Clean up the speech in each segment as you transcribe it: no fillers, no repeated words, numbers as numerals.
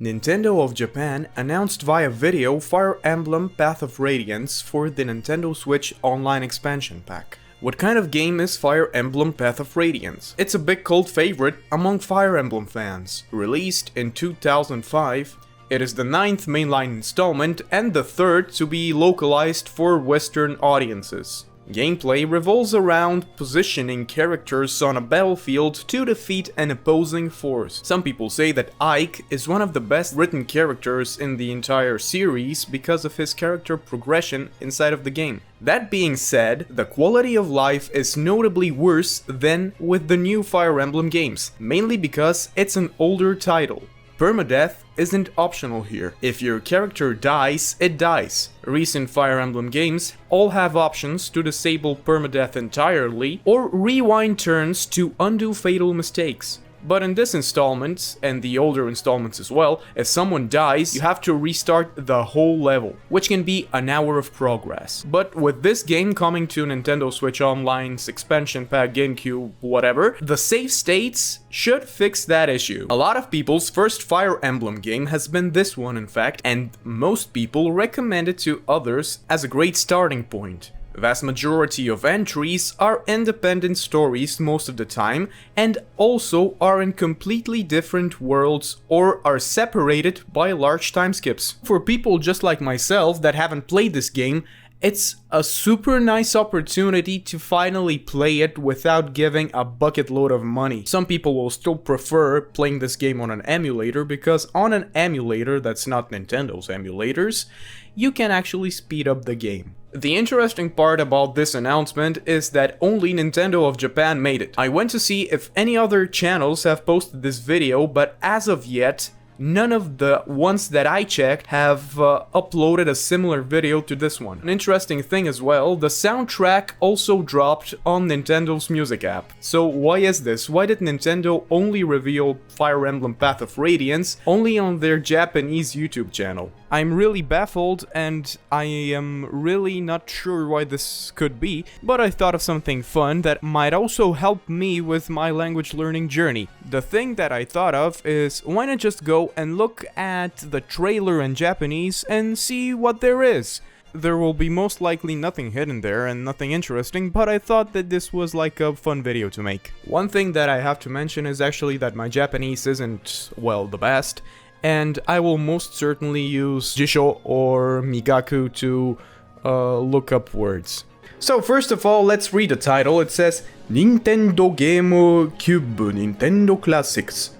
Nintendo of Japan announced via video Fire Emblem Path of Radiance for the Nintendo Switch Online Expansion Pack. What kind of game is Fire Emblem Path of Radiance? It's a big cult favorite among Fire Emblem fans. Released in 2005, it is the 9th mainline installment and the 3rd to be localized for Western audiences. Gameplay revolves around positioning characters on a battlefield to defeat an opposing force. Some people say that Ike is one of the best written characters in the entire series because of his character progression inside of the game. That being said, the quality of life is notably worse than with the new Fire Emblem games, mainly because it's an older title. Permadeath isn't optional here. If your character dies, it dies. Recent Fire Emblem games all have options to disable permadeath entirely or rewind turns to undo fatal mistakes. But in this installment, and the older installments as well, if someone dies, you have to restart the whole level, which can be an hour of progress. But with this game coming to Nintendo Switch Online's expansion pack, GameCube, whatever, the save states should fix that issue. A lot of people's first Fire Emblem game has been this one, in fact, and most people recommend it to others as a great starting point. Vast majority of entries are independent stories most of the time and also are in completely different worlds or are separated by large time skips. For people just like myself that haven't played this game, it's a super nice opportunity to finally play it without giving a bucket load of money. Some people will still prefer playing this game on an emulator because on an emulator that's not Nintendo's emulators, you can actually speed up the game. The interesting part about this announcement is that only Nintendo of Japan made it. I went to see if any other channels have posted this video, but as of yet, none of the ones that I checked have uploaded a similar video to this one. An interesting thing as well, the soundtrack also dropped on Nintendo's music app. So why is this? Why did Nintendo only reveal Fire Emblem Path of Radiance only on their Japanese YouTube channel? I'm really baffled and I am really not sure why this could be, but I thought of something fun that might also help me with my language learning journey. The thing that I thought of is, why not just go and look at the trailer in Japanese and see what there is? There will be most likely nothing hidden there and nothing interesting, but I thought that this was like a fun video to make. One thing that I have to mention is actually that my Japanese isn't, well, the best, and I will most certainly use Jisho or Migaku to look up words. So first of all, let's read the title. It says Nintendo GameCube Nintendo Classics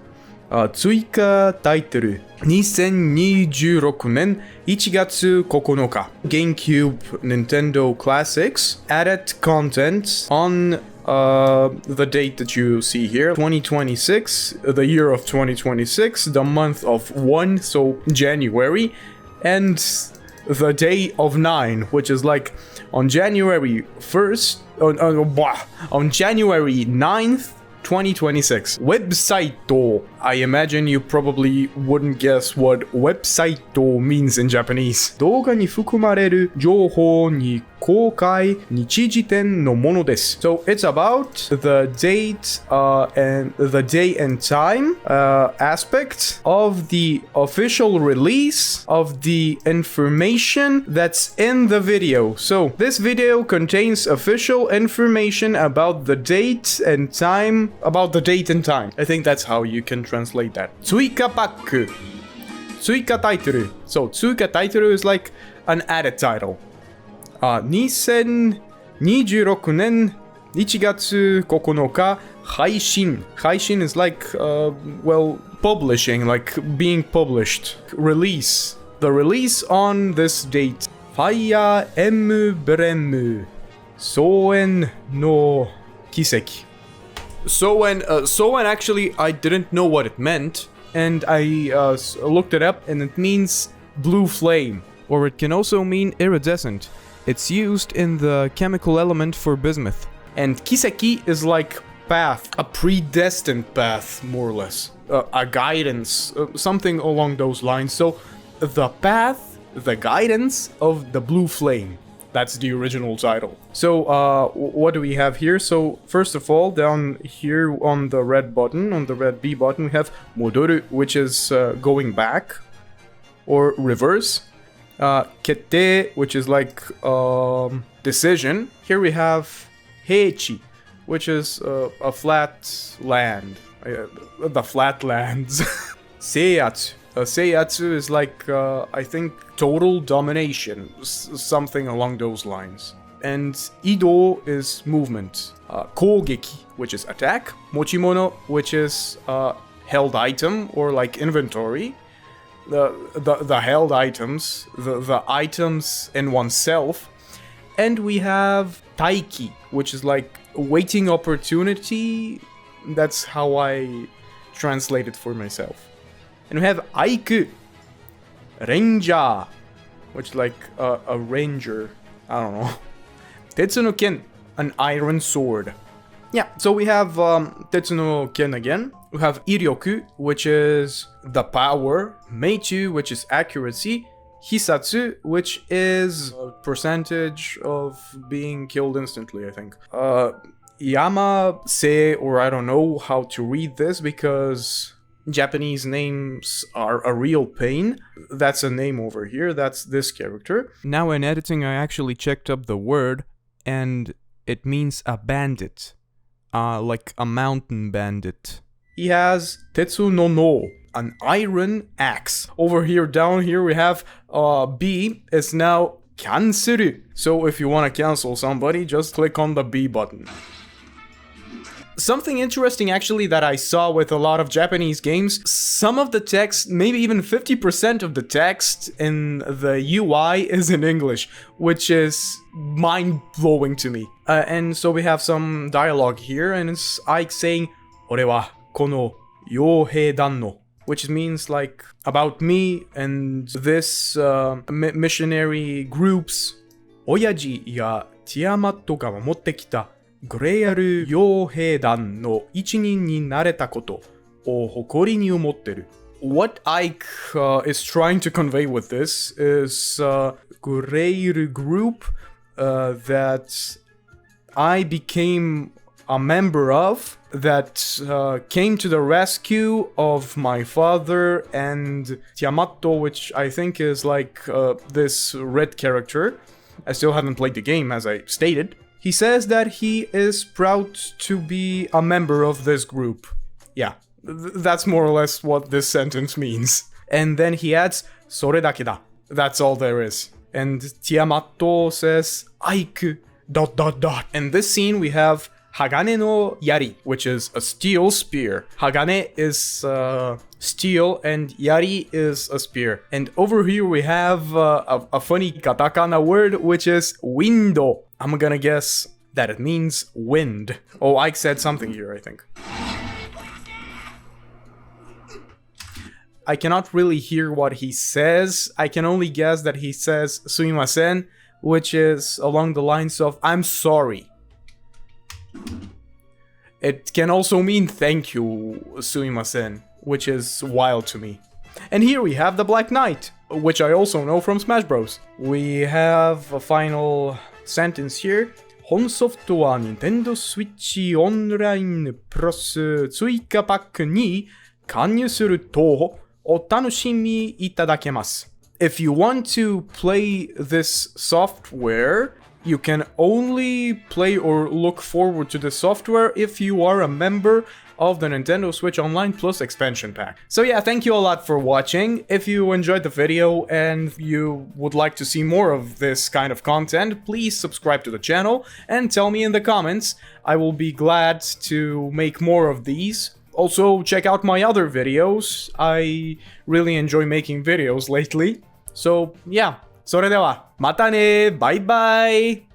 追加タイトル2026年1月9日 GameCube Nintendo Classics added content on the date that you see here, 2026, the year of 2026, the month of 1, so January, and the day of 9, which is like on January 1st, on January 9th, 2026. Website. I imagine you probably wouldn't guess what website means in Japanese. 動画に含まれる情報に公開日時点のものです。So it's about the date and the day and time aspect of the official release of the information that's in the video. So this video contains official information about the date and time. I think that's how you can translate that. 追加パック。追加タイトル。So 追加タイトル is like an added title. 2026年1月9日配信。配信 is like, well, publishing, like being published. Release. The release on this date. Fire Emblem 双円の奇跡。Soen actually, I didn't know what it meant, and I looked it up, and it means blue flame, or it can also mean iridescent. It's used in the chemical element for bismuth. And kiseki is like path, a predestined path, more or less, a guidance, something along those lines. So the path, the guidance of the blue flame. That's the original title. So, what do we have here? So, first of all, down here on the red button, on the red B button, we have Modoru, which is going back or reverse. Kette, which is like decision. Here we have Heichi, which is a flat land. The flatlands. Seiyatsu. Seiyatsu is like, I think, total domination. Something along those lines. And Ido is movement. Kogeki, which is attack. Mochimono, which is held item or like inventory. The held items. The items in oneself. And we have Taiki, which is like waiting opportunity. That's how I translate it for myself. And we have Aiku, Ranger, which is like a ranger. I don't know. Tetsu no Ken, an iron sword. Yeah, so we have Tetsu no Ken again. We have Iryoku, which is the power. Meichu, which is accuracy. Hisatsu, which is a percentage of being killed instantly, I think. Yama-se, or I don't know how to read this because Japanese names are a real pain. That's a name over here, that's this character. Now in editing I actually checked up the word and it means a bandit. Like a mountain bandit. He has Tetsu no, an iron axe. Over here, down here, we have B is now cancel. So if you want to cancel somebody, just click on the B button. Something interesting actually that I saw with a lot of Japanese games, some of the text, maybe even 50% of the text in the UI is in English, which is mind-blowing to me. And so we have some dialogue here, and it's Ike saying, 俺はこの傭兵団の, which means like about me and this missionary groups. 親父やティアマットが持ってきたグレアル傭兵団の一人になれたことを誇りに思ってる。What Ike is trying to convey with this is Greater group that I became a member of, that came to the rescue of my father and Tiamato, which I think is like this red character. I still haven't played the game, as I stated. He says that he is proud to be a member of this group. Yeah, that's more or less what this sentence means. And then he adds, それだけだ. That's all there is. And Tiamato says, Aiku, ... In this scene we have Hagane no Yari, which is a steel spear. Hagane is steel and Yari is a spear. And over here we have a funny katakana word, which is windo. I'm gonna guess that it means wind. Oh, Ike said something here, I think. I cannot really hear what he says. I can only guess that he says sumimasen, which is along the lines of I'm sorry. It can also mean thank you, sumimasen, which is wild to me. And here we have the Black Knight, which I also know from Smash Bros. We have a final sentence here. 本ソフトは Nintendo Switch オンラインプラス追加パックに加入するとお楽しみいただけます。If you want to play this software, you can only play or look forward to the software if you are a member of the Nintendo Switch Online Plus expansion pack. So yeah, thank you a lot for watching. If you enjoyed the video and you would like to see more of this kind of content, please subscribe to the channel and tell me in the comments. I will be glad to make more of these. Also, check out my other videos. I really enjoy making videos lately. So yeah, それではまたね、バイバイ。